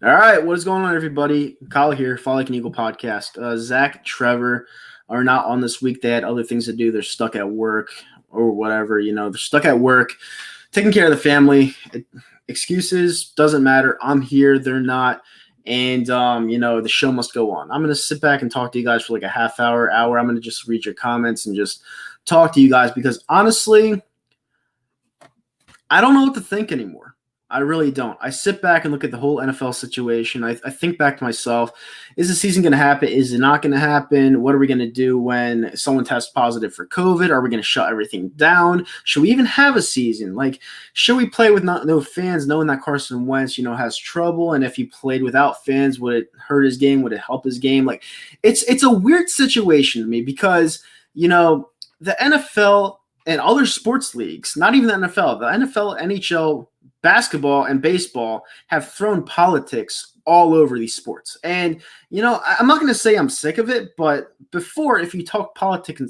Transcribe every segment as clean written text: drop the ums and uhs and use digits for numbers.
All right, what is going on, everybody? Kyle here, Fall Like an Eagle podcast. Zach, Trevor are not on this week. They had other things to do. They're stuck at work or whatever. They're stuck at work, taking care of the family. Excuses doesn't matter. I'm here. They're not. And, the show must go on. I'm going to sit back and talk to you guys for like a half hour. I'm going to just read your comments and just talk to you guys because honestly, I don't know what to think anymore. I really don't. I sit back and look at the whole NFL situation. I think back to myself, is the season going to happen? Is it not going to happen? What are we going to do when someone tests positive for COVID? Are we going to shut everything down? Should we even have a season? Like, should we play with no fans, knowing that Carson Wentz, has trouble? And if he played without fans, would it hurt his game? Would it help his game? Like, it's a weird situation to me because, the NFL and other sports leagues, not even the NFL, the NFL, NHL, basketball and baseball have thrown politics all over these sports. And, I'm not going to say I'm sick of it, but before, if you talk politics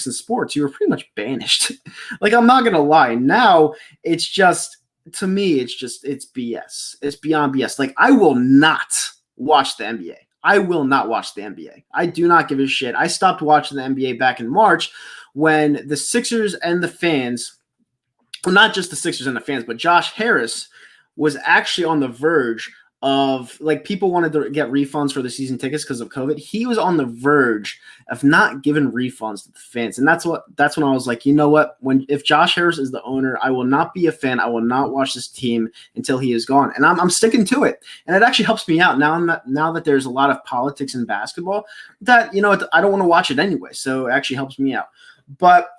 and sports, you were pretty much banished. Like, I'm not going to lie. Now, it's just, to me, it's BS. It's beyond BS. Like, I will not watch the NBA. I will not watch the NBA. I do not give a shit. I stopped watching the NBA back in March when the Sixers and the fans, well, not just the Sixers and the fans, but Josh Harris was actually on the verge of, like, people wanted to get refunds for the season tickets because of COVID. He was on the verge of not giving refunds to the fans. And that's when I was like, you know what? If Josh Harris is the owner, I will not be a fan. I will not watch this team until he is gone. And I'm sticking to it. And it actually helps me out now that there's a lot of politics in basketball that, I don't want to watch it anyway. So it actually helps me out. But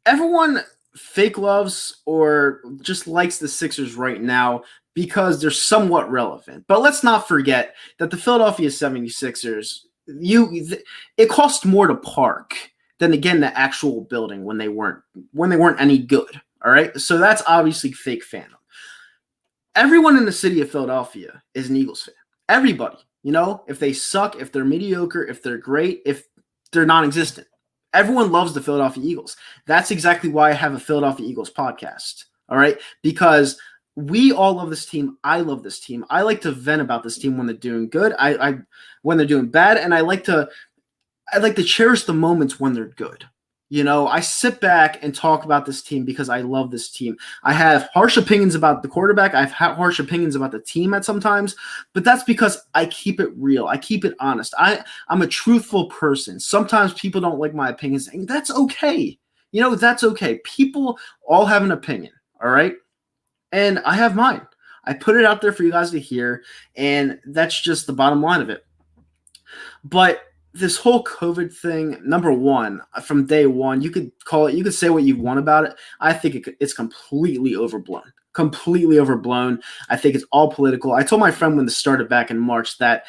everyone fake loves or just likes the Sixers right now because they're somewhat relevant. But let's not forget that the Philadelphia 76ers, it cost more to park than, again, the actual building when they weren't any good. All right? So that's obviously fake fandom. Everyone in the city of Philadelphia is an Eagles fan. Everybody. If they suck, if they're mediocre, if they're great, if they're non-existent. Everyone loves the Philadelphia Eagles. That's exactly why I have a Philadelphia Eagles podcast, all right? Because we all love this team. I love this team. I like to vent about this team when they're doing good. I when they're doing bad, and I like to cherish the moments when they're good. I sit back and talk about this team because I love this team. I have harsh opinions about the quarterback. I've had harsh opinions about the team at sometimes, but that's because I keep it real. I keep it honest. I'm a truthful person. Sometimes people don't like my opinions, and that's okay. That's okay. People all have an opinion, all right? And I have mine. I put it out there for you guys to hear, and that's just the bottom line of it. But this whole COVID thing, number one, from day one, you could say what you want about it. I think it's completely overblown. Completely overblown. I think it's all political. I told my friend when this started back in March that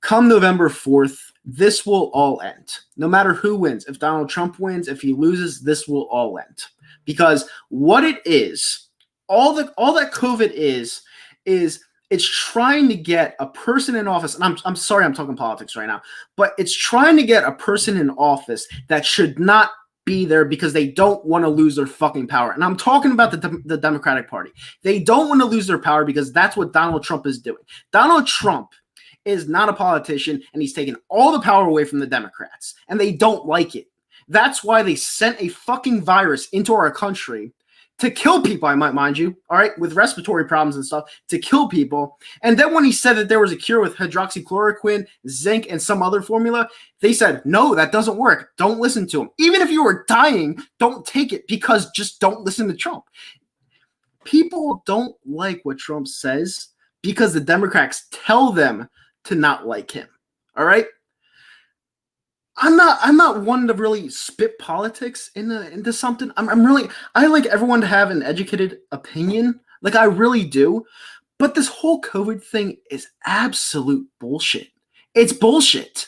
come November 4th, this will all end. No matter who wins. If Donald Trump wins, if he loses, this will all end. Because what it is, all that COVID is it's trying to get a person in office, and I'm sorry I'm talking politics right now, but it's trying to get a person in office that should not be there because they don't want to lose their fucking power. And I'm talking about the Democratic Party. They don't want to lose their power because that's what Donald Trump is doing. Donald Trump is not a politician, and he's taking all the power away from the Democrats, and they don't like it. That's why they sent a fucking virus into our country to kill people, I might mind you, all right, with respiratory problems and stuff, to kill people. And then when he said that there was a cure with hydroxychloroquine, zinc, and some other formula, they said, no, that doesn't work. Don't listen to him. Even if you were dying, don't take it because just don't listen to Trump. People don't like what Trump says because the Democrats tell them to not like him, all right? I'm not one to really spit politics into something. I like everyone to have an educated opinion. Like, I really do. But this whole COVID thing is absolute bullshit. It's bullshit.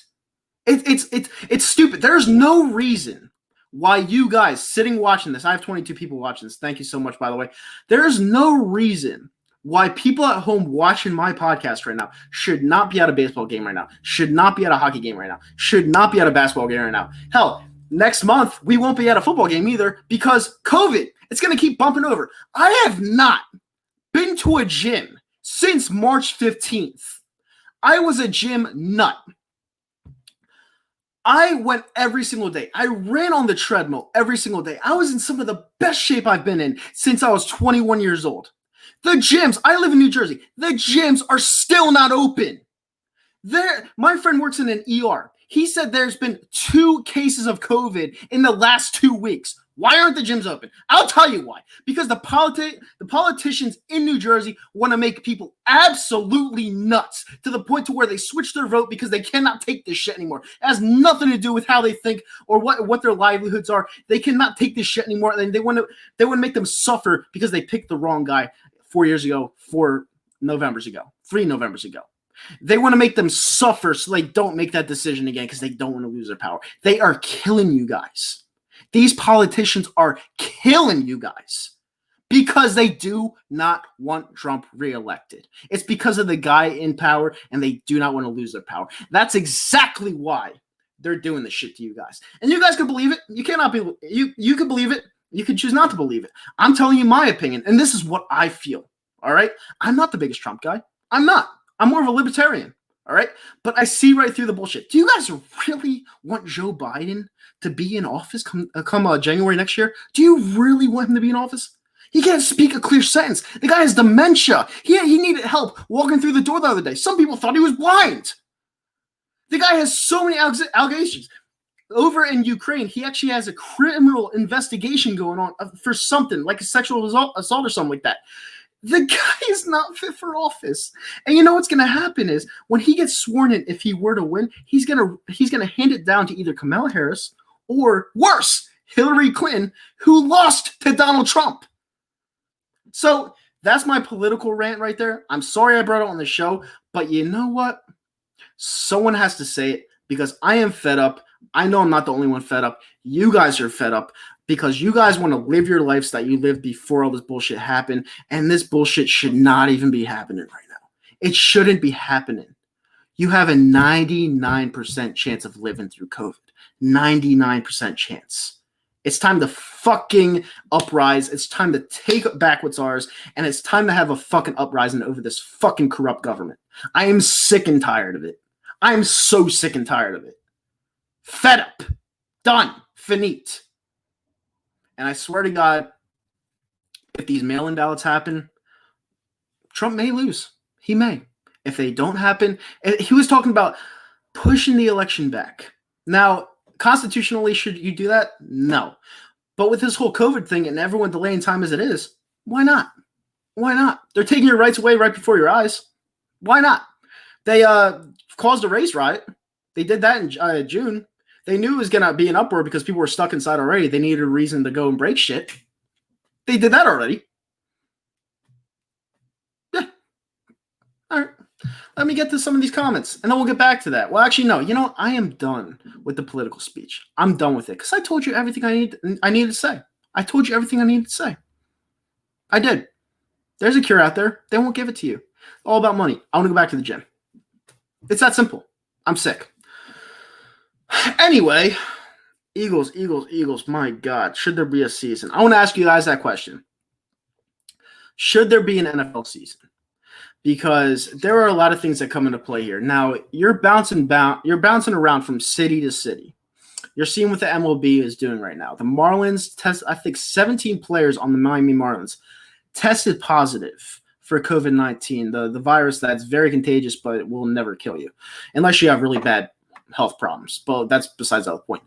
It's stupid. There's no reason why you guys sitting watching this, I have 22 people watching this. Thank you so much, by the way. There's no reason why people at home watching my podcast right now should not be at a baseball game right now, should not be at a hockey game right now, should not be at a basketball game right now. Hell, next month, we won't be at a football game either because COVID, it's going to keep bumping over. I have not been to a gym since March 15th. I was a gym nut. I went every single day. I ran on the treadmill every single day. I was in some of the best shape I've been in since I was 21 years old. The gyms, I live in New Jersey. The gyms are still not open. My friend works in an ER. He said there's been 2 cases of COVID in the last 2 weeks. Why aren't the gyms open? I'll tell you why. Because the politicians in New Jersey want to make people absolutely nuts to the point to where they switch their vote because they cannot take this shit anymore. It has nothing to do with how they think or what their livelihoods are. They cannot take this shit anymore. And they want to make them suffer because they picked the wrong guy 4 years ago, 3 Novembers ago. They want to make them suffer so they don't make that decision again because they don't want to lose their power. They are killing you guys. These politicians are killing you guys because they do not want Trump reelected. It's because of the guy in power and they do not want to lose their power. That's exactly why they're doing this shit to you guys. And you guys can believe it. You cannot be. You can believe it. You can choose not to believe it. I'm telling you my opinion, and this is what I feel. All right? I'm not the biggest Trump guy. I'm not. I'm more of a libertarian, all right? But I see right through the bullshit. Do you guys really want Joe Biden to be in office come January next year? Do you really want him to be in office? He can't speak a clear sentence. The guy has dementia. He needed help walking through the door the other day. Some people thought he was blind. The guy has so many allegations. Over in Ukraine, he actually has a criminal investigation going on for something, like a sexual assault or something like that. The guy is not fit for office. And you know what's going to happen is when he gets sworn in, if he were to win, he's going to hand it down to either Kamala Harris or worse, Hillary Clinton, who lost to Donald Trump. So that's my political rant right there. I'm sorry I brought it on the show, but you know what? Someone has to say it because I am fed up. I know I'm not the only one fed up. You guys are fed up. Because you guys want to live your lives that you lived before all this bullshit happened, and this bullshit should not even be happening right now. It shouldn't be happening. You have a 99% chance of living through COVID. 99% chance. It's time to fucking uprise. It's time to take back what's ours, and it's time to have a fucking uprising over this fucking corrupt government. I am sick and tired of it. I am so sick and tired of it. Fed up. Done. Finite. And I swear to God, if these mail-in ballots happen, Trump may lose. He may. If they don't happen, he was talking about pushing the election back. Now, constitutionally, should you do that? No. But with this whole COVID thing and everyone delaying time as it is, why not? Why not? They're taking your rights away right before your eyes. Why not? They caused a race riot. They did that in June. They knew it was going to be an uproar because people were stuck inside already. They needed a reason to go and break shit. They did that already. Yeah. All right. Let me get to some of these comments, and then we'll get back to that. Well, actually, no. You know, I am done with the political speech. I'm done with it because I told you everything I needed to say. I told you everything I needed to say. I did. There's a cure out there. They won't give it to you. All about money. I want to go back to the gym. It's that simple. I'm sick. Anyway, Eagles. My God, should there be a season? I want to ask you guys that question. Should there be an NFL season? Because there are a lot of things that come into play here. Now, you're bouncing around from city to city. You're seeing what the MLB is doing right now. The Marlins test, I think 17 players on the Miami Marlins tested positive for COVID-19, the virus that's very contagious but will never kill you unless you have really bad health problems. But that's besides the point.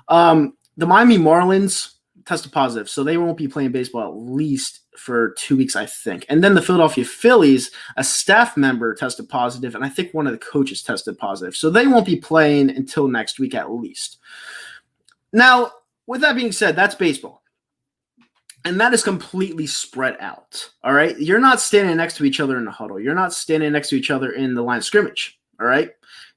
The Miami Marlins tested positive, so they won't be playing baseball at least for 2 weeks, I think. And then the Philadelphia Phillies, a staff member tested positive, and I think one of the coaches tested positive. So they won't be playing until next week at least. Now, with that being said, that's baseball. And that is completely spread out, all right? You're not standing next to each other in the huddle. You're not standing next to each other in the line of scrimmage, all right?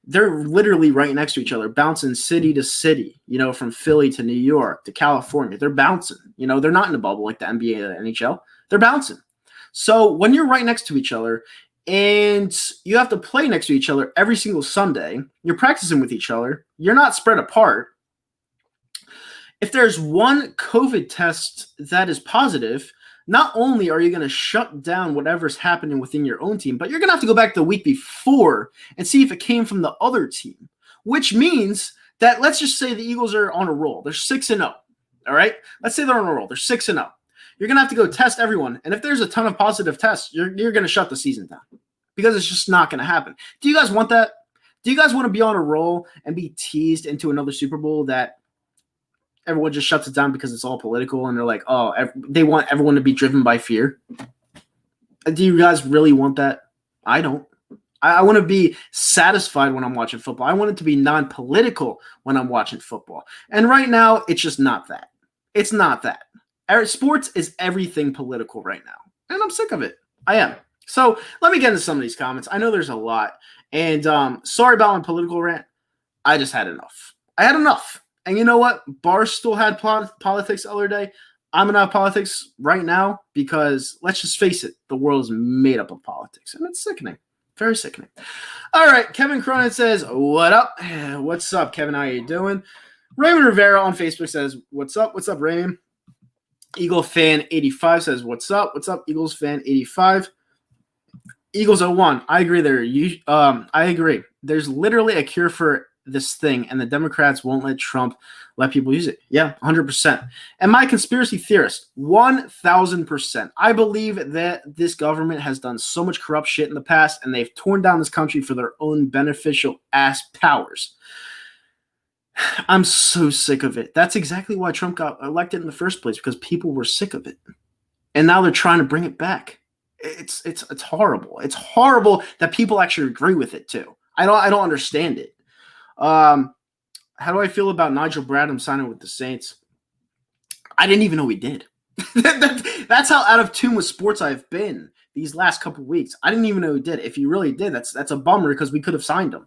They're literally right next to each other, bouncing city to city, from Philly to New York to California. They're bouncing. They're not in a bubble like the NBA or the NHL. They're bouncing. So when you're right next to each other and you have to play next to each other every single Sunday, you're practicing with each other, you're not spread apart. If there's one COVID test that is positive, not only are you going to shut down whatever's happening within your own team, but you're going to have to go back the week before and see if it came from the other team, which means that let's just say the Eagles are on a roll. They're 6-0. All right? Let's say they're on a roll. They're 6-0. You're going to have to go test everyone. And if there's a ton of positive tests, you're going to shut the season down because it's just not going to happen. Do you guys want that? Do you guys want to be on a roll and be teased into another Super Bowl that everyone just shuts it down because it's all political and they're like, oh, they want everyone to be driven by fear? Do you guys really want that? I don't. I want to be satisfied when I'm watching football. I want it to be non-political when I'm watching football. And right now, it's just not that. It's not that. Sports is everything political right now. And I'm sick of it. I am. So let me get into some of these comments. I know there's a lot. And sorry about my political rant. I just had enough. I had enough. And you know what? Barstool had politics the other day. I'm going to have politics right now because let's just face it, the world is made up of politics. And it's sickening. Very sickening. All right. Kevin Cronin says, what up? What's up, Kevin? How you doing? Raymond Rivera on Facebook says, what's up? What's up, Raymond? Eagle Fan 85 says, what's up? What's up, Eagles Fan 85? Eagles 01. I agree there. I agree. There's literally a cure for this thing, and the Democrats won't let Trump let people use it. Yeah, 100%. And my conspiracy theorist, 1,000%. I believe that this government has done so much corrupt shit in the past, and they've torn down this country for their own beneficial ass powers. I'm so sick of it. That's exactly why Trump got elected in the first place, because people were sick of it. And now they're trying to bring it back. It's horrible. It's horrible that people actually agree with it too. I don't understand it. How do I feel about Nigel Bradham signing with the Saints? I didn't even know he did. That's how out of tune with sports I've been these last couple of weeks. I didn't even know he did. If he really did, that's a bummer because we could have signed him.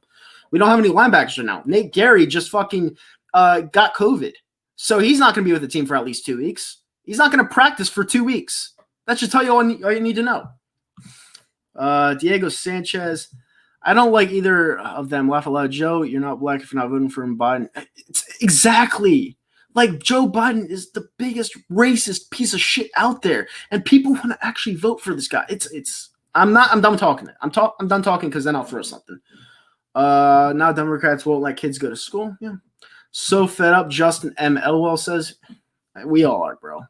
We don't have any linebackers right now. Nate Gary just fucking got COVID. So he's not going to be with the team for at least 2 weeks. He's not going to practice for 2 weeks. That should tell you all you need to know. Diego Sanchez. I don't like either of them. Laugh aloud, Joe. You're not black if you're not voting for Biden. It's exactly. Like Joe Biden is the biggest racist piece of shit out there. And people want to actually vote for this guy. I'm done talking. I'm done talking because then I'll throw something. Now Democrats won't let kids go to school. Yeah. So fed up. Justin M. Elwell says, we all are, bro.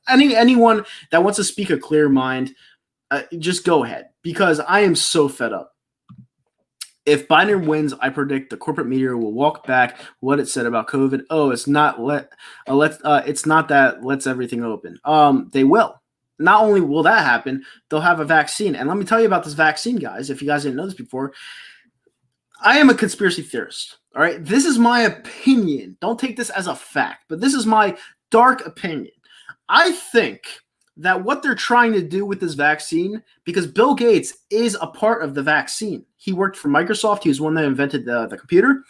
Anyone that wants to speak a clear mind, just go ahead because I am so fed up. If Biden wins, I predict the corporate media will walk back what it said about COVID. Oh, it's not it's not that lets everything open. They will. Not only will that happen, they'll have a vaccine. And let me tell you about this vaccine, guys. If you guys didn't know this before, I am a conspiracy theorist. All right, this is my opinion. Don't take this as a fact, but this is my dark opinion. I think that what they're trying to do with this vaccine, because Bill Gates is a part of the vaccine. He worked for Microsoft. He was one that invented the computer.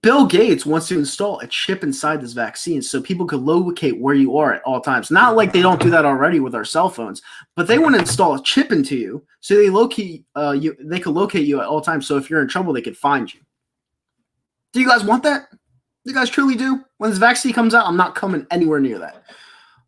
Bill Gates wants to install a chip inside this vaccine so people could locate where you are at all times. Not like they don't do that already with our cell phones, but they want to install a chip into you so they could locate you at all times. So if you're in trouble, they could find you. Do you guys want that? You guys truly do? When this vaccine comes out, I'm not coming anywhere near that.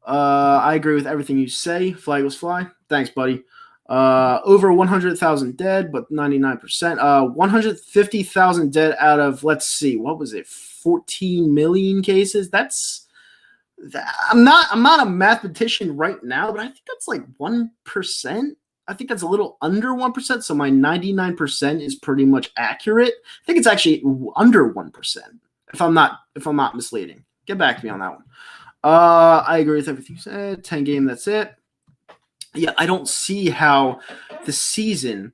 I agree with everything you say. Fly Eagles fly. Thanks, buddy. Over 100,000 dead, but 99%. 150,000 dead out of, let's see, what was it? 14 million cases. I'm not a mathematician right now, but I think that's like 1%. I think that's a little under 1%. So my 99% is pretty much accurate. I think it's actually under 1%. If I'm not misleading. Get back to me on that one. I agree with everything you said. 10 game, that's it. Yeah, I don't see how the season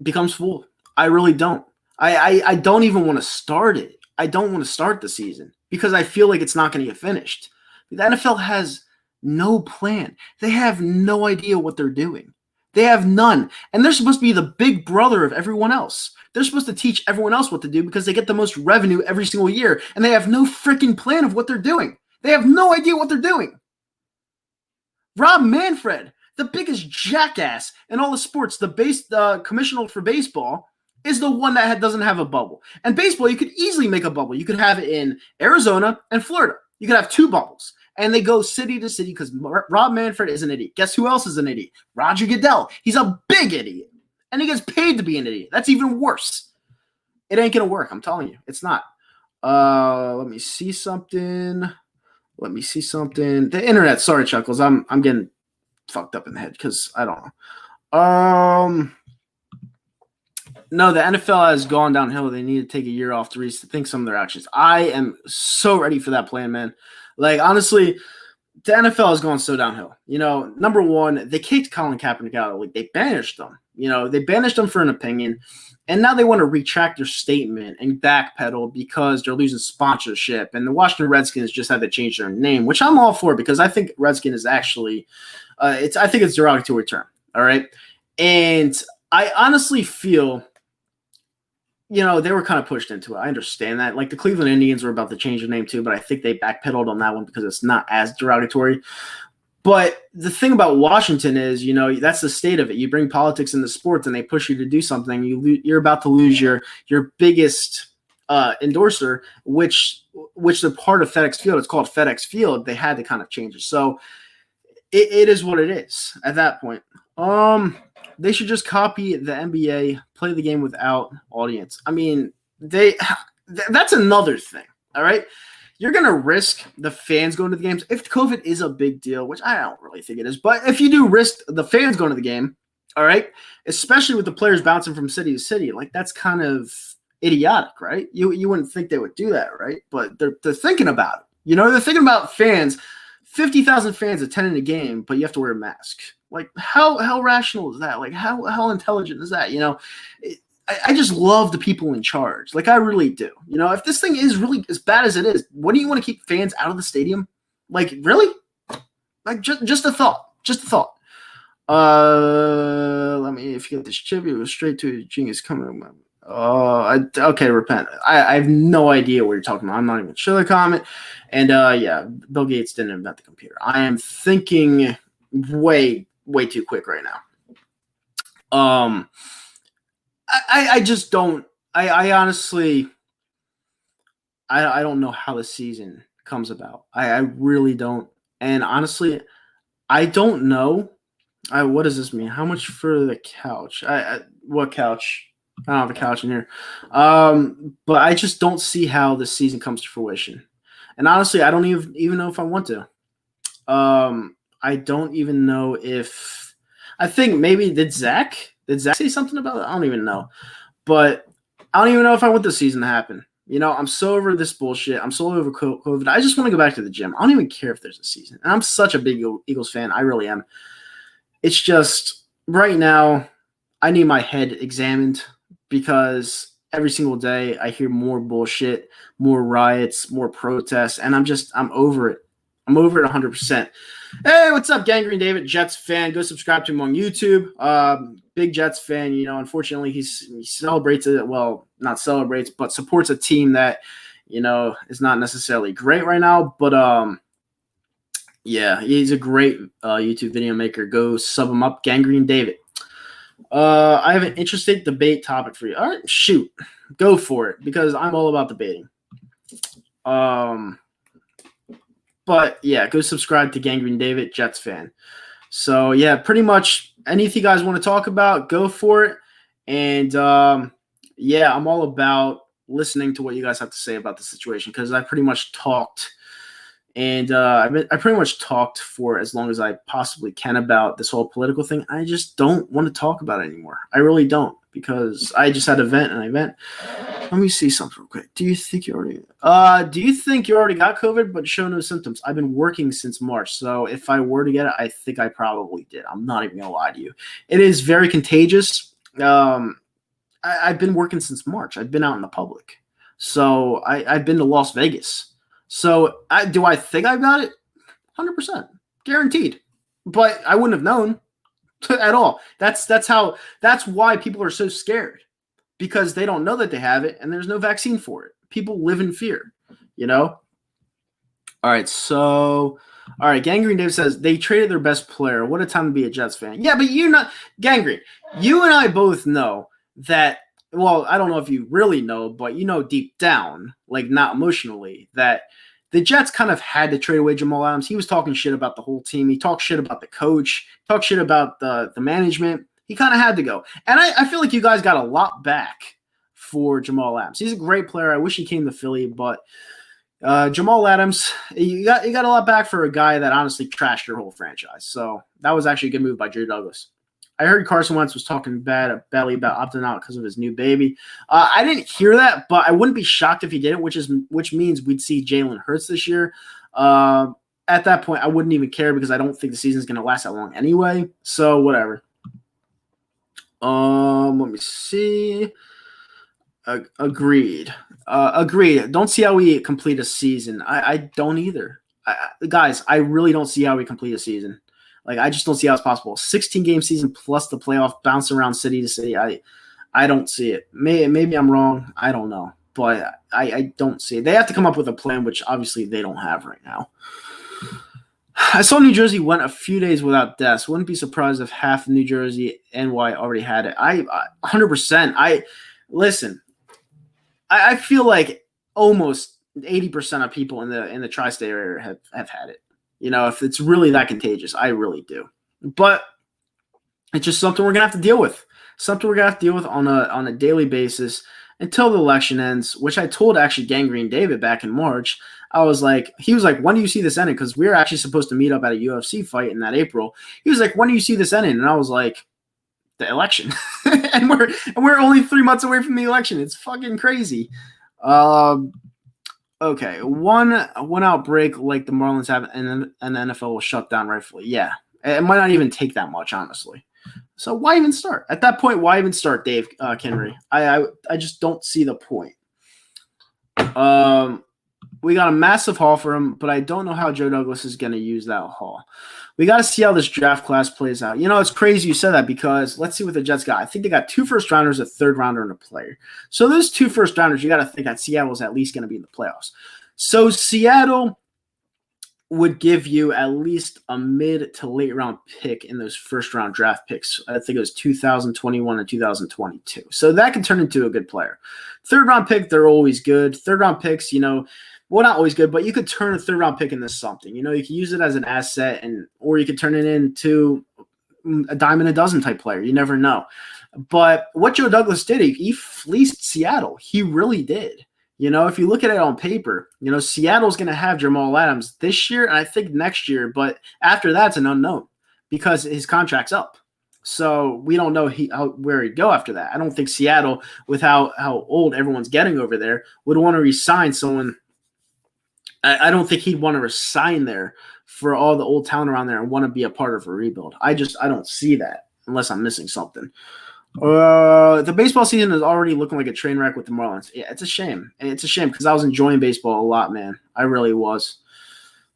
becomes full. I really don't. I don't even want to start it. I don't want to start the season because I feel like it's not going to get finished. The NFL has no plan. They have no idea what they're doing. They have none. And they're supposed to be the big brother of everyone else. They're supposed to teach everyone else what to do because they get the most revenue every single year. And they have no freaking plan of what they're doing. They have no idea what they're doing. Rob Manfred, the biggest jackass in all the sports, the commissioner for baseball, is the one that doesn't have a bubble. And baseball, you could easily make a bubble. You could have it in Arizona and Florida. You could have 2 bubbles. And they go city to city because Rob Manfred is an idiot. Guess who else is an idiot? Roger Goodell. He's a big idiot. And he gets paid to be an idiot. That's even worse. It ain't going to work. I'm telling you. It's not. Let me see something. The internet. Sorry, Chuckles. I'm getting fucked up in the head because I don't know. No, the NFL has gone downhill. They need to take a year off to rethink some of their actions. I am so ready for that plan, man. Like, honestly, the NFL has gone so downhill. Number one, they kicked Colin Kaepernick out of the league. They banished them. They banished them for an opinion. And now they want to retract their statement and backpedal because they're losing sponsorship. And the Washington Redskins just had to change their name, which I'm all for because I think Redskin is actually I think it's a derogatory term. All right. And I honestly feel they were kind of pushed into it. I understand that. Like the Cleveland Indians were about to change their name too, but I think they backpedaled on that one because it's not as derogatory. But the thing about Washington is, that's the state of it. You bring politics into sports and they push you to do something. You're about to lose your biggest endorser, which they're part of FedEx Field. It's called FedEx Field. They had to kind of change it. So it is what it is at that point. They should just copy the NBA, play the game without audience. I mean, that's another thing, all right? You're going to risk the fans going to the games. If COVID is a big deal, which I don't really think it is, but if you do risk the fans going to the game, all right, especially with the players bouncing from city to city, like that's kind of idiotic, right? You wouldn't think they would do that, right? But they're thinking about it. They're thinking about fans, 50,000 fans attending a game, but you have to wear a mask. Like how rational is that? Like how intelligent is that? I just love the people in charge. Like I really do. If this thing is really as bad as it is, what do you want to keep fans out of the stadium? Like really? Like just a thought. Just a thought. Let me forget this chip. It was straight to Genius coming. Okay, repent. I have no idea what you're talking about. I'm not even sure the comment. And yeah, Bill Gates didn't invent the computer. I am thinking way too quick right now. I just don't. I honestly, I don't know how the season comes about. I really don't. And honestly, I don't know. What does this mean? How much for the couch? What couch? I don't have a couch in here. But I just don't see how the season comes to fruition. And honestly, I don't even know if I want to. I don't even know if. I think maybe did Zach say something about it? I don't even know. But I don't even know if I want the season to happen. I'm so over this bullshit. I'm so over COVID. I just want to go back to the gym. I don't even care if there's a season. And I'm such a big Eagles fan. I really am. It's just right now I need my head examined because every single day I hear more bullshit, more riots, more protests, and I'm over it. I'm over it 100%. Hey, what's up, Gangrene David, Jets fan? Go subscribe to him on YouTube. Big Jets fan. Unfortunately, he celebrates it. Well, not celebrates, but supports a team that, is not necessarily great right now. But yeah, he's a great YouTube video maker. Go sub him up, Gangrene David. I have an interesting debate topic for you. All right, shoot, go for it because I'm all about debating. But yeah, go subscribe to Gangrene David, Jets fan. So yeah, pretty much anything you guys want to talk about, go for it. And yeah, I'm all about listening to what you guys have to say about the situation because I pretty much talked. And I pretty much talked for as long as I possibly can about this whole political thing. I just don't want to talk about it anymore. I really don't because I just had an event. Let me see something real quick. Do you think you already got COVID but show no symptoms? I've been working since March, so if I were to get it, I think I probably did. I'm not even gonna lie to you. It is very contagious. I've been working since March. I've been out in the public, so I've been to Las Vegas. So do I think I got it? 100%, guaranteed. But I wouldn't have known at all. That's why people are so scared because they don't know that they have it and there's no vaccine for it. People live in fear, All right, so Gangrene Dave says they traded their best player. What a time to be a Jets fan. Yeah, but you're not Gangrene. You and I both know that. Well, I don't know if you really know, but deep down, like not emotionally, that the Jets kind of had to trade away Jamal Adams. He was talking shit about the whole team. He talked shit about the coach, talked shit about the management. He kind of had to go. And I feel like you guys got a lot back for Jamal Adams. He's a great player. I wish he came to Philly, but Jamal Adams, you got a lot back for a guy that honestly trashed your whole franchise. So that was actually a good move by Joe Douglas. I heard Carson Wentz was talking badly about opting out because of his new baby. I didn't hear that, but I wouldn't be shocked if he didn't, which means we'd see Jalen Hurts this year. At that point, I wouldn't even care because I don't think the season's going to last that long anyway. So whatever. Let me see. Agreed. Agreed. Don't see how we complete a season. I don't either. Guys, I really don't see how we complete a season. Like, I just don't see how it's possible. 16-game season plus the playoff, bounce around city to city. I don't see it. Maybe I'm wrong. I don't know. But I don't see it. They have to come up with a plan, which obviously they don't have right now. I saw New Jersey went a few days without deaths. Wouldn't be surprised if half of New Jersey, NY already had it. 100%. Listen. I feel like almost 80% of people in the tri-state area have had it. You know, if it's really that contagious, I really do. But it's just something we're gonna have to deal with. Something we're gonna have to deal with on a daily basis until the election ends. Which I told actually Gangrene David back in March. He was like, when do you see this ending? Because we were actually supposed to meet up at a UFC fight in that April. He was like, when do you see this ending? And I was like, the election. and we're only 3 months away from the election. It's fucking crazy. Okay, one outbreak like the Marlins have, and the NFL will shut down rightfully. Yeah, it might not even take that much, honestly. So why even start? At that point, why even start, Dave Kinry? I just don't see the point. We got a massive haul for him, but I don't know how Joe Douglas is going to use that haul. We got to see how this draft class plays out. You know, it's crazy you said that because let's see what the Jets got. I think they got 2 first-rounders, a third-rounder, and a player. So those 2 first-rounders, you got to think that Seattle's at least going to be in the playoffs. So Seattle would give you at least a mid to late-round pick in those first-round draft picks. I think it was 2021 and 2022. So that can turn into a good player. Third-round pick, they're always good. Third-round picks, you know, well, not always good, but you could turn a third-round pick into something. You know, you can use it as an asset, or you could turn it into a dime in a dozen type player. You never know. But what Joe Douglas did, he fleeced Seattle. He really did. You know, if you look at it on paper, you know, Seattle's going to have Jamal Adams this year and I think next year. But after that's an unknown because his contract's up. So we don't know where he'd go after that. I don't think Seattle, with how old everyone's getting over there, would want to re-sign someone. I don't think he'd want to resign there for all the old talent around there and want to be a part of a rebuild. I don't see that unless I'm missing something. The baseball season is already looking like a train wreck with the Marlins. Yeah, it's a shame. It's a shame because I was enjoying baseball a lot, man. I really was.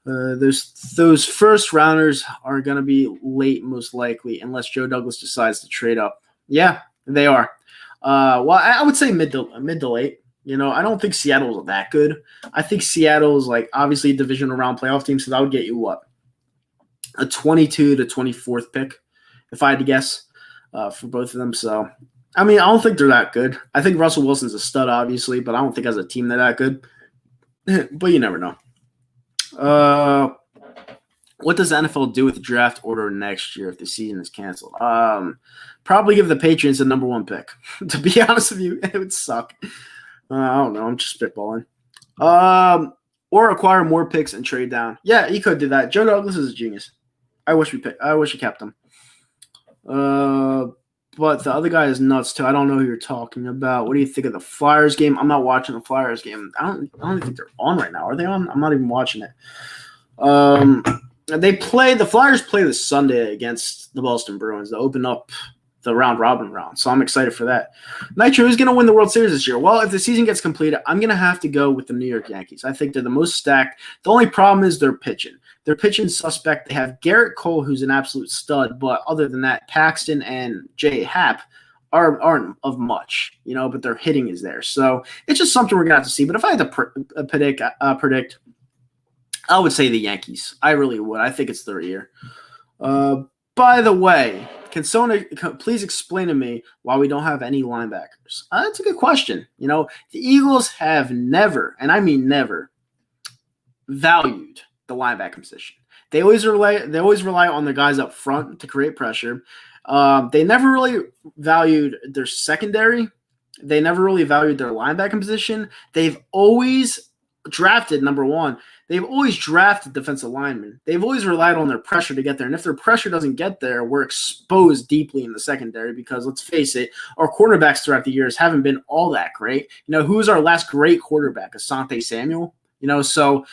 Those first rounders are going to be late most likely unless Joe Douglas decides to trade up. Yeah, they are. Well, I would say mid to late. You know, I don't think Seattle's that good. I think Seattle's like obviously a divisional round playoff team, so that would get you what? A 22 to 24th pick, if I had to guess, for both of them. So, I mean, I don't think they're that good. I think Russell Wilson's a stud, obviously, but I don't think as a team they're that good. But you never know. What does the NFL do with the draft order next year if the season is canceled? Probably give the Patriots the number 1 pick. To be honest with you, it would suck. I don't know. I'm just spitballing. Or acquire more picks and trade down. Yeah, he could do that. Joe Douglas is a genius. I wish we kept him. But the other guy is nuts too. I don't know who you're talking about. What do you think of the Flyers game? I'm not watching the Flyers game. I don't even think they're on right now. Are they on? I'm not even watching it. The Flyers play this Sunday against the Boston Bruins to open up the round-robin round. So I'm excited for that. Nitro, who's going to win the World Series this year? Well, if the season gets completed, I'm going to have to go with the New York Yankees. I think they're the most stacked. The only problem is their pitching. Their pitching suspect. They have Garrett Cole, who's an absolute stud, but other than that, Paxton and Jay Happ aren't of much, you know, but their hitting is there. So it's just something we're going to have to see. But if I had to predict, I would say the Yankees. I really would. I think it's their year. By the way, can someone please explain to me why we don't have any linebackers? That's a good question. You know, the Eagles have never, and I mean never, valued the linebacker position. They always rely on their guys up front to create pressure. They never really valued their secondary. They never really valued their linebacker position. They've always drafted, number one, they've always drafted defensive linemen. They've always relied on their pressure to get there. And if their pressure doesn't get there, we're exposed deeply in the secondary because, let's face it, our quarterbacks throughout the years haven't been all that great. Who was our last great quarterback? Asante Samuel? So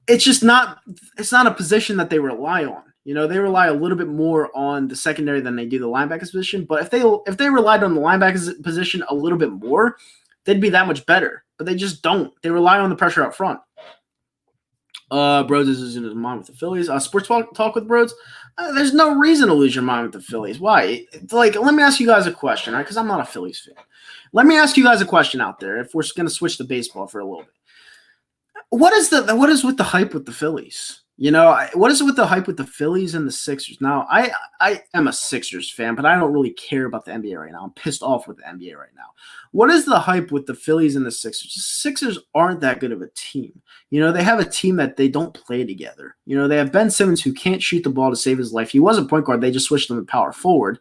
it's not a position that they rely on. They rely a little bit more on the secondary than they do the linebackers position. But if they relied on the linebackers position a little bit more, they'd be that much better. But they just don't. They rely on the pressure up front. Broads is in his mind with the Phillies. Sports talk with Broads. There's no reason to lose your mind with the Phillies. Why? Let me ask you guys a question, right? Because I'm not a Phillies fan. Let me ask you guys a question out there. If we're going to switch to baseball for a little bit, what is with the hype with the Phillies? What is it with the hype with the Phillies and the Sixers? Now, I am a Sixers fan, but I don't really care about the NBA right now. I'm pissed off with the NBA right now. What is the hype with the Phillies and the Sixers? The Sixers aren't that good of a team. They have a team that they don't play together. They have Ben Simmons who can't shoot the ball to save his life. He was a point guard. They just switched him to power forward.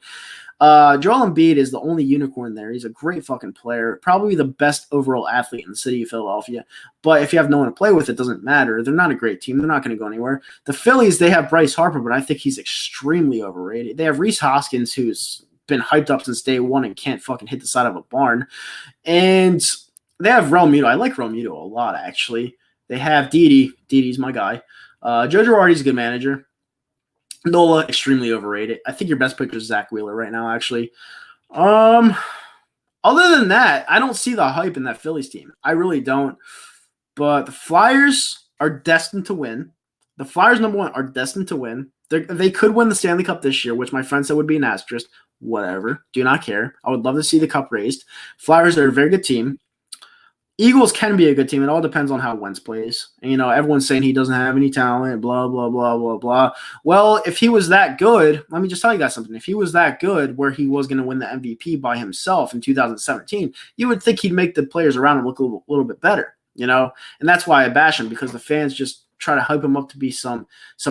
Joel Embiid is the only unicorn there. He's a great fucking player, probably the best overall athlete in the city of Philadelphia. But if you have no one to play with, it doesn't matter. They're not a great team. They're not going to go anywhere. The Phillies, they have Bryce Harper, but I think he's extremely overrated. They have Reese Hoskins, who's been hyped up since day one and can't fucking hit the side of a barn. And they have Realmuto. I like Realmuto a lot, actually. They have Didi. Didi's my guy. Joe Girardi's a good manager. Nola, extremely overrated. I think your best pick is Zach Wheeler right now, actually. Other than that, I don't see the hype in that Phillies team. I really don't. But the Flyers are destined to win. The Flyers, number one, are destined to win. They could win the Stanley Cup this year, which my friend said would be an asterisk. Whatever. Do not care. I would love to see the cup raised. Flyers are a very good team. Eagles can be a good team. It all depends on how Wentz plays. And, everyone's saying he doesn't have any talent, blah, blah, blah, blah, blah. Well, if he was that good, let me just tell you guys something. If he was that good where he was going to win the MVP by himself in 2017, you would think he'd make the players around him look a little bit better, And that's why I bash him, because the fans just try to hype him up to be some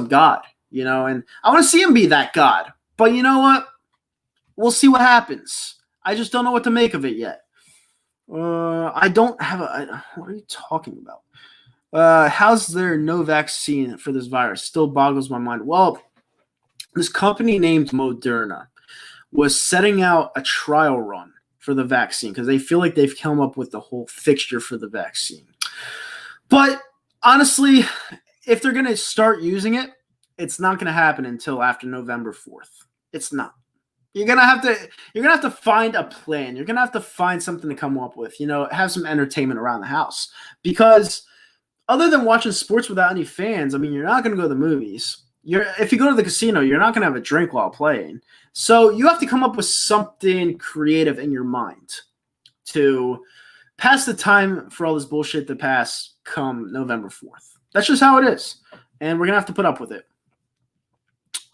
god, And I want to see him be that god. But you know what? We'll see what happens. I just don't know what to make of it yet. I don't have what are you talking about? How's there no vaccine for this virus? Still boggles my mind. Well, this company named Moderna was setting out a trial run for the vaccine because they feel like they've come up with the whole fixture for the vaccine. But honestly, if they're going to start using it, it's not going to happen until after November 4th. It's not. You're gonna have to find a plan. You're gonna have to find something to come up with. Have some entertainment around the house. Because other than watching sports without any fans, you're not gonna go to the movies. If you go to the casino, you're not gonna have a drink while playing. So you have to come up with something creative in your mind to pass the time for all this bullshit to pass come November 4th. That's just how it is, and we're gonna have to put up with it.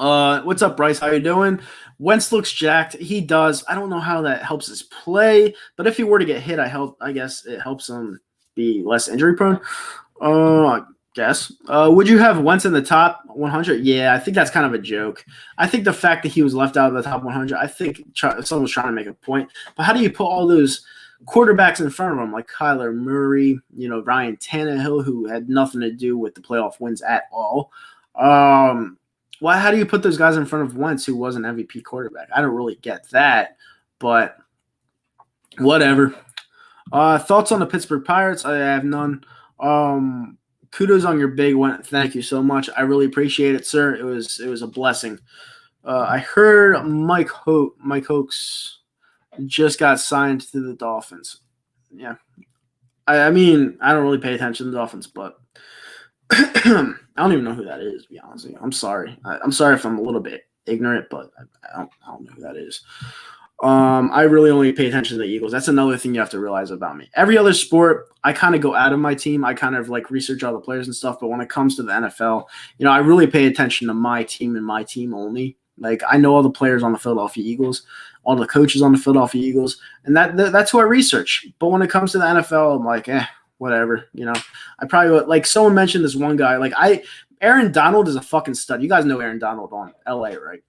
What's up, Bryce? How you doing? Wentz looks jacked. He does. I don't know how that helps his play, but if he were to get hit, I guess it helps him be less injury prone. I guess. Would you have Wentz in the top 100? Yeah, I think that's kind of a joke. I think the fact that he was left out of the top 100, I think someone was trying to make a point. But how do you put all those quarterbacks in front of him, like Kyler Murray, Ryan Tannehill, who had nothing to do with the playoff wins at all? How do you put those guys in front of Wentz, who was an MVP quarterback? I don't really get that, but whatever. Thoughts on the Pittsburgh Pirates? I have none. Kudos on your big win. Thank you so much. I really appreciate it, sir. It was a blessing. I heard Mike Hoax just got signed to the Dolphins. Yeah. I don't really pay attention to the Dolphins, but I don't even know who that is, to be honest with you. I'm sorry. I'm sorry if I'm a little bit ignorant, but I don't know who that is. I really only pay attention to the Eagles. That's another thing you have to realize about me. Every other sport, I kind of go out of my team. I kind of research all the players and stuff. But when it comes to the NFL, I really pay attention to my team and my team only. I know all the players on the Philadelphia Eagles, all the coaches on the Philadelphia Eagles, and that's who I research. But when it comes to the NFL, I'm like, whatever, I probably would, like someone mentioned this one guy, Aaron Donald is a fucking stud. You guys know Aaron Donald on LA, right?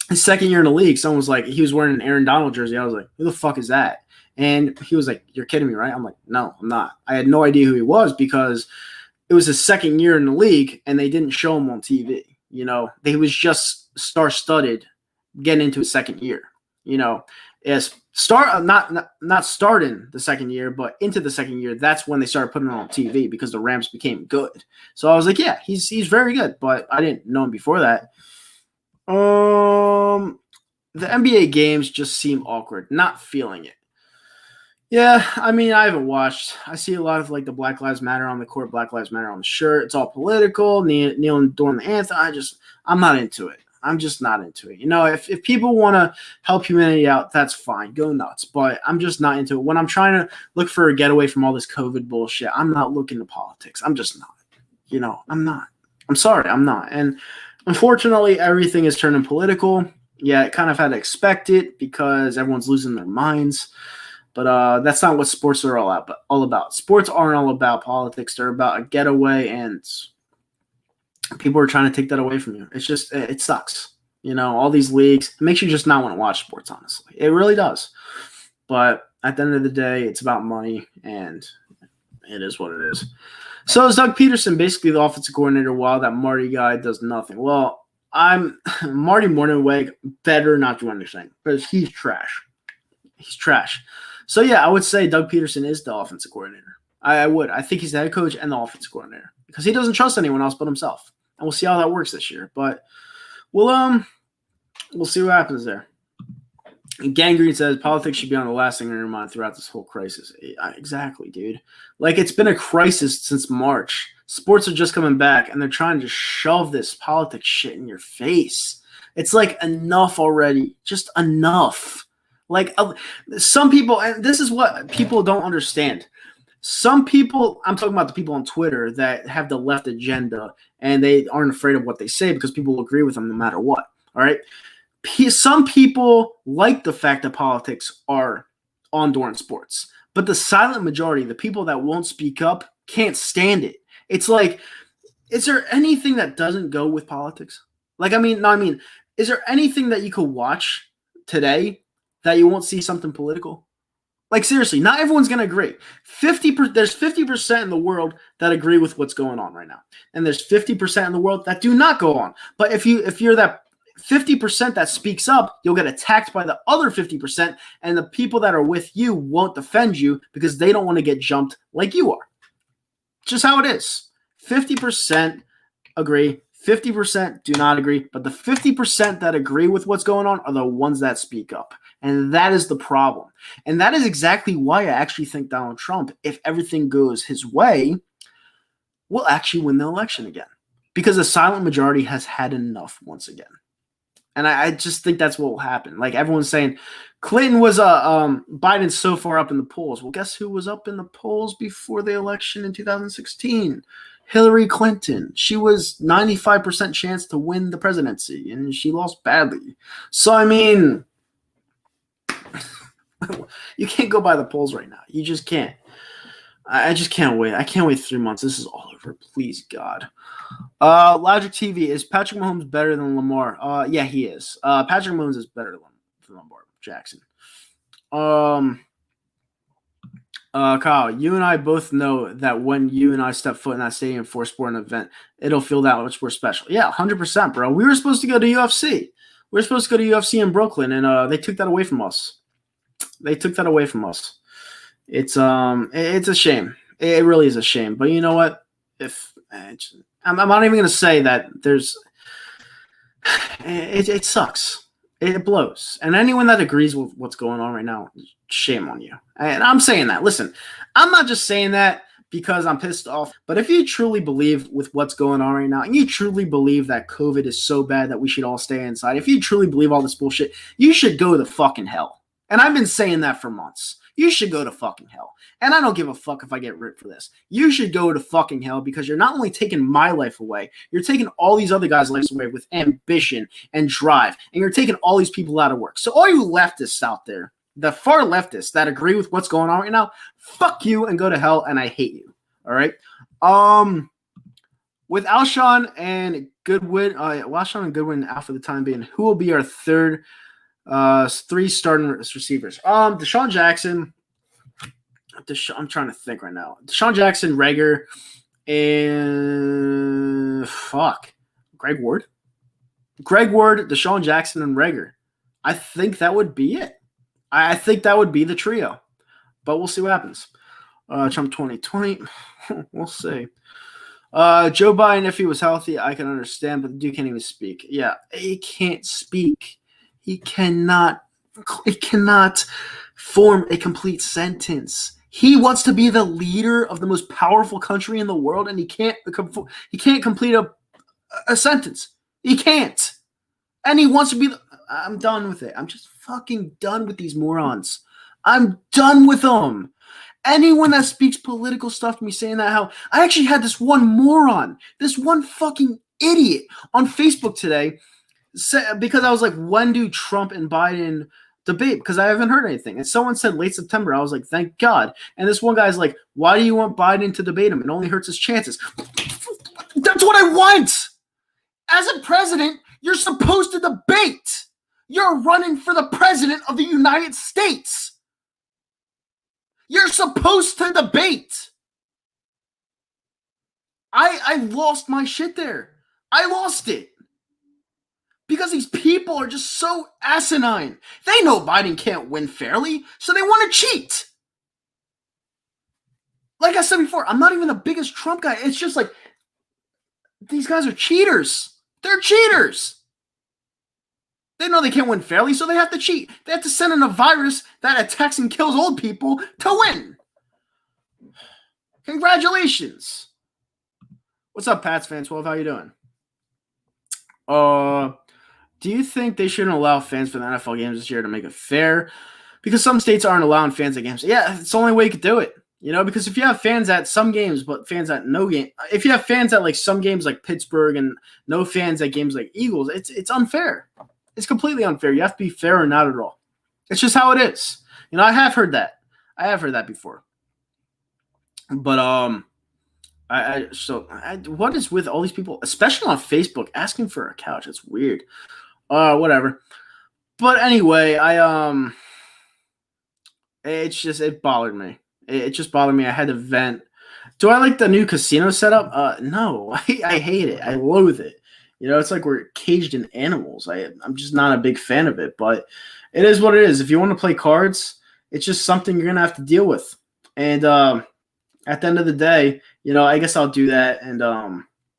His second year in the league, someone was like, he was wearing an Aaron Donald jersey. I was like, who the fuck is that? And he was like, you're kidding me, right? I'm like, no, I'm not. I had no idea who he was because it was his second year in the league and they didn't show him on TV. He was just star-studded getting into his second year. Not starting the second year, but into the second year, that's when they started putting him on TV because the Rams became good. So I was like, yeah, he's very good, but I didn't know him before that. The NBA games just seem awkward. Not feeling it. Yeah, I mean, I haven't watched. I see a lot of the Black Lives Matter on the court, Black Lives Matter on the shirt. It's all political, kneeling during the anthem. I'm not into it. I'm just not into it. If people want to help humanity out, that's fine. Go nuts. But I'm just not into it. When I'm trying to look for a getaway from all this COVID bullshit, I'm not looking to politics. I'm just not. I'm not. I'm sorry, I'm not. And unfortunately, everything is turning political. Yeah, it kind of had to expect it because everyone's losing their minds. But that's not what sports are all about. Sports aren't all about politics. They're about a getaway, and people are trying to take that away from you. It's just, it sucks. All these leagues, it makes you just not want to watch sports, honestly. It really does. But at the end of the day, it's about money, and it is what it is. So is Doug Peterson basically the offensive coordinator while that Marty guy does nothing? Well, Marty Mornhinweg better not do anything because he's trash. He's trash. So, yeah, I would say Doug Peterson is the offensive coordinator. I would. I think he's the head coach and the offensive coordinator because he doesn't trust anyone else but himself. And we'll see how that works this year. But we'll see what happens there. And Gangrene says politics should be on the last thing on your mind throughout this whole crisis. Exactly, dude. It's been a crisis since March. Sports are just coming back, and they're trying to shove this politics shit in your face. It's enough already. Just enough. Some people, and this is what people don't understand. Some people, I'm talking about the people on Twitter that have the left agenda and they aren't afraid of what they say because people will agree with them no matter what. All right. Some people like the fact that politics are on during sports, but the silent majority, the people that won't speak up, can't stand it. It's is there anything that doesn't go with politics? Is there anything that you could watch today that you won't see something political? Seriously, not everyone's going to agree. There's 50% in the world that agree with what's going on right now. And there's 50% in the world that do not go on. But if you're that 50% that speaks up, you'll get attacked by the other 50%, and the people that are with you won't defend you because they don't want to get jumped like you are. Just how it is. 50% agree, 50% do not agree, but the 50% that agree with what's going on are the ones that speak up. And that is the problem. And that is exactly why I actually think Donald Trump, if everything goes his way, will actually win the election again. Because the silent majority has had enough once again. And I just think that's what will happen. Everyone's saying Clinton was Biden's so far up in the polls. Well, guess who was up in the polls before the election in 2016? Hillary Clinton. She was 95% chance to win the presidency, and she lost badly. So, you can't go by the polls right now. You just can't. I just can't wait. I can't wait 3 months. This is all over. Please, God. Logic TV, is Patrick Mahomes better than Lamar? Yeah, he is. Patrick Mahomes is better than Lamar Jackson. Kyle, you and I both know that when you and I step foot in that stadium for a sporting event, it'll feel that much more special. Yeah, 100%, bro. We were supposed to go to UFC. We were supposed to go to UFC in Brooklyn, and they took that away from us. It's a shame. It really is a shame. But you know what? I'm not even going to say that there's – it sucks. It blows. And anyone that agrees with what's going on right now, shame on you. And I'm saying that. Listen, I'm not just saying that because I'm pissed off. But if you truly believe with what's going on right now, and you truly believe that COVID is so bad that we should all stay inside, if you truly believe all this bullshit, you should go to fucking hell. And I've been saying that for months. You should go to fucking hell. And I don't give a fuck if I get ripped for this. You should go to fucking hell because you're not only taking my life away, you're taking all these other guys' lives away with ambition and drive. And you're taking all these people out of work. So all you leftists out there, the far leftists that agree with what's going on right now, fuck you and go to hell, and I hate you. All right. With Alshon and Goodwin, Alshon and Goodwin out for the time being, who will be our third, three starting receivers? Deshaun Jackson. I'm trying to think right now. Deshaun Jackson, Reagor, and Greg Ward. Greg Ward, Deshaun Jackson, and Reagor. I think that would be it. I think that would be the trio. But we'll see what happens. Trump 2020. We'll see. Joe Biden, if he was healthy, I can understand, but the dude can't even speak. Yeah, he can't speak. He cannot form a complete sentence. He wants to be the leader of the most powerful country in the world, and he can't complete a sentence. He can't. And he wants to be I'm done with it. I'm just fucking done with these morons. I'm done with them. Anyone that speaks political stuff to me saying that, how I actually had this one moron, this one fucking idiot on Facebook today, because I was like, when do Trump and Biden debate? Because I haven't heard anything. And someone said late September. I was like, thank God. And this one guy's like, why do you want Biden to debate him? It only hurts his chances. That's what I want. As a president, you're supposed to debate. You're running for the president of the United States. You're supposed to debate. I lost my shit there. I lost it. Because these people are just so asinine. They know Biden can't win fairly, so they want to cheat. Like I said before, I'm not even the biggest Trump guy. It's just like, these guys are cheaters. They're cheaters. They know they can't win fairly, so they have to cheat. They have to send in a virus that attacks and kills old people to win. Congratulations. What's up, Pats fan 12? How you doing? Do you think they shouldn't allow fans for the NFL games this year to make it fair? Because some states aren't allowing fans at games. Yeah, it's the only way you could do it. You know, because if you have fans at some games, but fans at no game, if you have fans at like some games like Pittsburgh and no fans at games like Eagles, it's unfair. It's completely unfair. You have to be fair or not at all. It's just how it is. You know, I have heard that. I have heard that before. But what is with all these people, especially on Facebook, asking for a couch? It's weird. Whatever. But anyway, it bothered me. It just bothered me. I had to vent. Do I like the new casino setup? No, I hate it. I loathe it. You know, it's like we're caged in animals. I'm just not a big fan of it, but it is what it is. If you want to play cards, it's just something you're going to have to deal with. And at the end of the day, you know, I guess I'll do that and,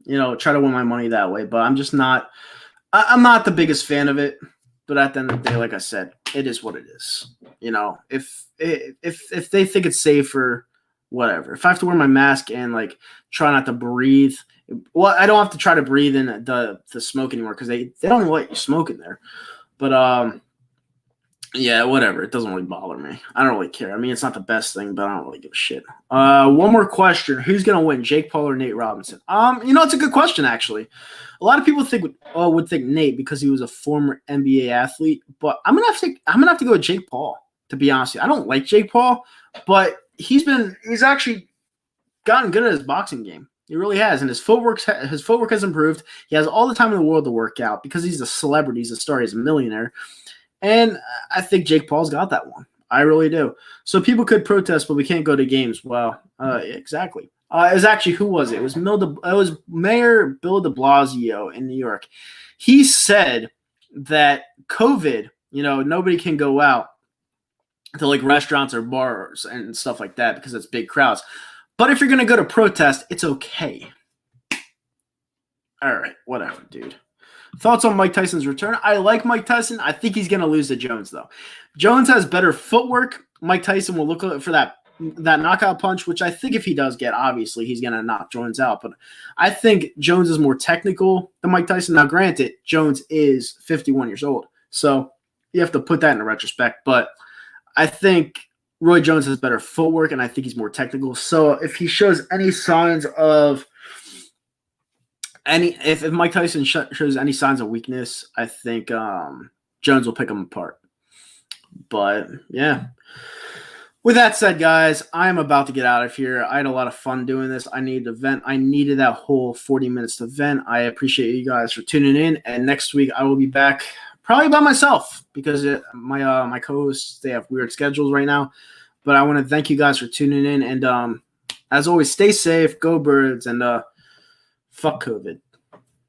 you know, try to win my money that way. But I'm just not – I'm not the biggest fan of it. But at the end of the day, like I said, it is what it is. You know, if they think it's safe or whatever. If I have to wear my mask and, like, try not to breathe – well, I don't have to try to breathe in the smoke anymore because they don't even let you smoke in there. But yeah, whatever. It doesn't really bother me. I don't really care. I mean, it's not the best thing, but I don't really give a shit. One more question: who's gonna win, Jake Paul or Nate Robinson? You know, it's a good question actually. A lot of people would think Nate because he was a former NBA athlete, but I'm gonna have to go with Jake Paul. To be honest with you, I don't like Jake Paul, but he's actually gotten good at his boxing game. He really has, and his footwork has improved. He has all the time in the world to work out because he's a celebrity, he's a star, he's a millionaire. And I think Jake Paul's got that one. I really do. So people could protest, but we can't go to games. Well, exactly. It was actually, who was it? It was Mayor Bill de Blasio in New York. He said that COVID, you know, nobody can go out to like restaurants or bars and stuff like that because it's big crowds. But if you're going to go to protest, it's okay. All right, whatever, dude. Thoughts on Mike Tyson's return? I like Mike Tyson. I think he's going to lose to Jones, though. Jones has better footwork. Mike Tyson will look for that knockout punch, which I think if he does get, obviously, he's going to knock Jones out. But I think Jones is more technical than Mike Tyson. Now, granted, Jones is 51 years old. So you have to put that in retrospect. But I think Roy Jones has better footwork, and I think he's more technical. So if he shows any signs of if Mike Tyson shows any signs of weakness, I think Jones will pick him apart. But yeah. With that said, guys, I'm about to get out of here. I had a lot of fun doing this. I needed to vent. I needed that whole 40 minutes to vent. I appreciate you guys for tuning in. And next week I will be back probably by myself because my co-hosts, they have weird schedules right now. But I want to thank you guys for tuning in. And as always, stay safe, go birds, and fuck COVID.